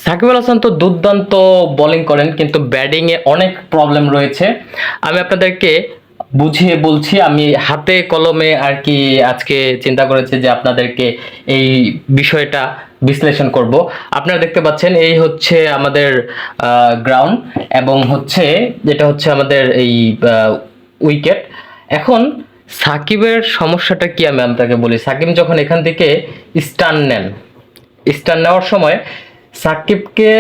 সাকিব আল হাসান তো দুর্দান্ত বোলিং করেন, কিন্তু ব্যাটিং এ অনেক প্রবলেম রয়েছে। আমি আপনাদেরকে বুঝিয়ে বলছি, আমি হাতে কলমে আর কি আজকে চিন্তা করেছি যে আপনাদেরকে এই বিষয়টা বিশ্লেষণ করব। আপনারা দেখতে পাচ্ছেন এই হচ্ছে আমাদের গ্রাউন্ড, এবং যেটা হচ্ছে আমাদের এই উইকেট। এখন সাকিবের সমস্যাটা কি আমি আপনাকে বলি। সাকিব যখন এখান থেকে স্টান নেন, স্টান নেওয়ার সময় সাকিবকে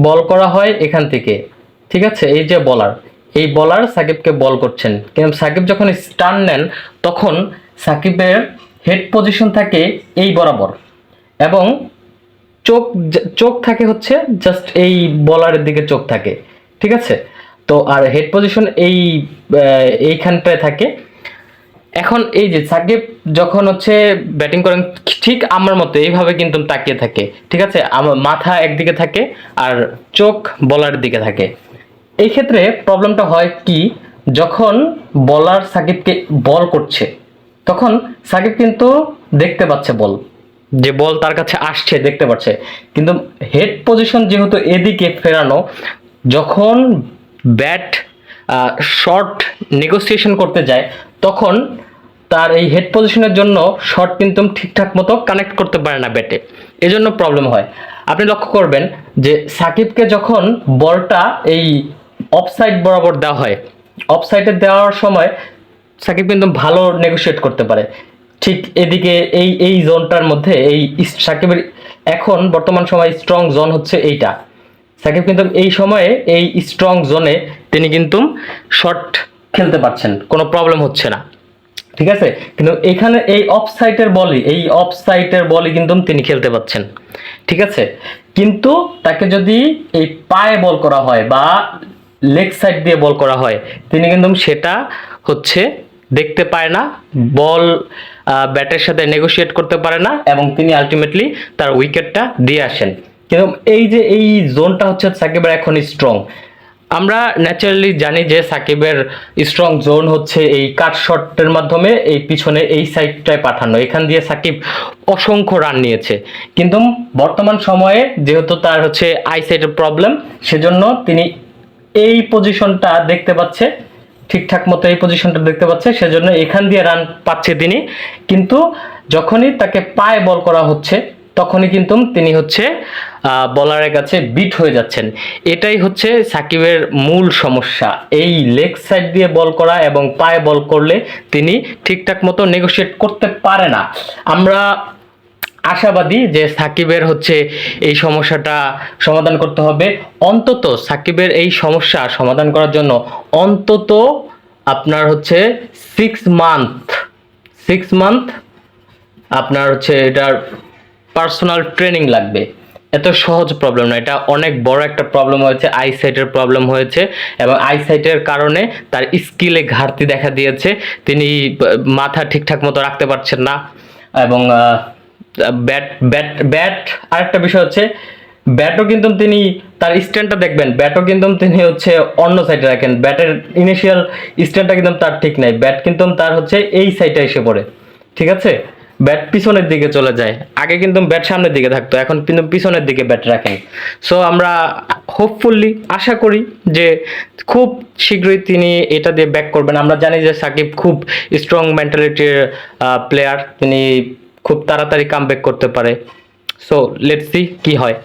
বল করা হয় এখান থেকে, ঠিক আছে? এই যে বলার, এই বলার সাকিবকে বল করছেন, কিন্তু সাকিব যখন স্টান নেন তখন সাকিবের হেড পজিশন থাকে এই বরাবর, এবং চোখ চোখ থাকে হচ্ছে জাস্ট এই বলারের দিকে চোখ থাকে, ঠিক আছে? তো আর হেড পজিশন এইখানটায় থাকে। এখন এই যে সাকিব যখন ব্যাটিং করেন, ঠিক আমার মতো এইভাবে কিন্তু তাকিয়ে থাকে, ঠিক আছে? আমার মাথা একদিকে থাকে আর চোখ বলারের দিকে থাকে। এই ক্ষেত্রে প্রবলেমটা হয় কি, যখন বলার সাকিবকে বল করছে তখন সাকিব কিন্তু দেখতে পাচ্ছে বল, যে বল তার কাছে আসছে দেখতে পাচ্ছে, কিন্তু হেড পজিশন যেহেতু এদিকে ফেরানো, যখন ব্যাট শর্ট নেগোসিয়েশন করতে যায় তখন তার এই হেড পজিশনের জন্য শট কিন্তু ঠিকঠাক মতো কানেক্ট করতে পারে না ব্যাটে, এজন্য প্রবলেম হয়। আপনি লক্ষ্য করবেন যে সাকিবকে যখন বলটা এই অফসাইড বরাবর দেওয়া হয়, অফসাইডে দেওয়ার সময় সাকিব কিন্তু ভালো নেগোশিয়েট করতে পারে। ঠিক এদিকে এই এই জোনটার মধ্যে এই সাকিবের এখন বর্তমান সময় স্ট্রং জোন হচ্ছে এইটা। সাকিব কিন্তু এই সময়ে এই স্ট্রং জোনে তিনি কিন্তু শট খেলতে পারছেন, কোনো প্রবলেম হচ্ছে না, ঠিক আছে? কিন্তু এখানে এই অফ সাইটের বলই কিন্তু তিনি খেলতে পাচ্ছেন, ঠিক আছে? কিন্তু তাকে যদি এই পায়ে বল করা হয় বা লেগ সাইড দিয়ে বল করা হয়, তিনি কিন্তু সেটা হচ্ছে দেখতে পায় না, বল ব্যাটের সাথে নেগোশিয়েট করতে পারে না, এবং তিনি আলটিমেটলি তার উইকেটটা দিয়ে আসেন। কিন্তু এই যে এই জোনটা হচ্ছে সাকিবের এখন স্ট্রং। আমরা ন্যাচারালি জানি যে সাকিবের স্ট্রং জোন হচ্ছে এই কাট শটের মাধ্যমে এই পিছনে এই সাইডটায় পাঠানো, এখান দিয়ে সাকিব অসংখ্য রান নিয়েছে। কিন্তু বর্তমান সময়ে যেহেতু তার আই সাইডের প্রবলেম, সেজন্য তিনি এই পজিশনটা দেখতে পাচ্ছে, ঠিকঠাক মতো এই পজিশনটা দেখতে পাচ্ছে, সেজন্য এখান দিয়ে রান পাচ্ছে তিনি। কিন্তু যখনই তাকে পায়ে বল করা হচ্ছে তখনই কিন্তু তিনি বলারের কাছে বিট হয়ে যাচ্ছেন। এটাই হচ্ছে সাকিবের মূল সমস্যা, এই লেগ সাইড দিয়ে বল করা এবং পায়ে বল করলে তিনি ঠিকঠাক মতো নেগোশিয়েট করতে পারে না। আমরা আশাবাদী যে সাকিবের এই সমস্যাটা সমাধান করতে হবে। অন্তত সাকিবের এই সমস্যা সমাধান করার জন্য অন্তত আপনার 6 মান্থ আপনার এটার পার্সোনাল ট্রেনিং লাগবে। এত সহজ প্রবলেম না, এটা অনেক বড় একটা প্রবলেম হয়েছে, আইসাইটের প্রবলেম হয়েছে, এবং আইসাইটের কারণে তার স্কিলে ঘাটতি দেখা দিয়েছে। তিনি মাথা ঠিকঠাক মতো রাখতে পারছেন না, এবং ব্যাট ব্যাট ব্যাট আরেকটা বিষয় ব্যাটও কিন্তু তিনি তার স্ট্যান্ডটা দেখবেন, ব্যাটও কিন্তু তিনি অন্য সাইডে রাখেন, ব্যাটের ইনিশিয়াল স্ট্যান্ডটা কিন্তু তার ঠিক নাই, ব্যাট কিন্তু তার এই সাইডে এসে পড়ে, ঠিক আছে? ব্যাট পিছনের দিকে চলে যায়, আগে কিন্তু ব্যাট সামনের দিকে থাকতো, এখন কিন্তু পিছনের দিকে ব্যাট রাখেন। সো আমরা হোপফুলি আশা করি যে খুব শীঘ্রই তিনি এটা দিয়ে ব্যাক করবেন। আমরা জানি যে সাকিব খুব স্ট্রং মেন্টালিটির প্লেয়ার, তিনি খুব তাড়াতাড়ি কামব্যাক করতে পারে। সো লেটস সি কি হয়।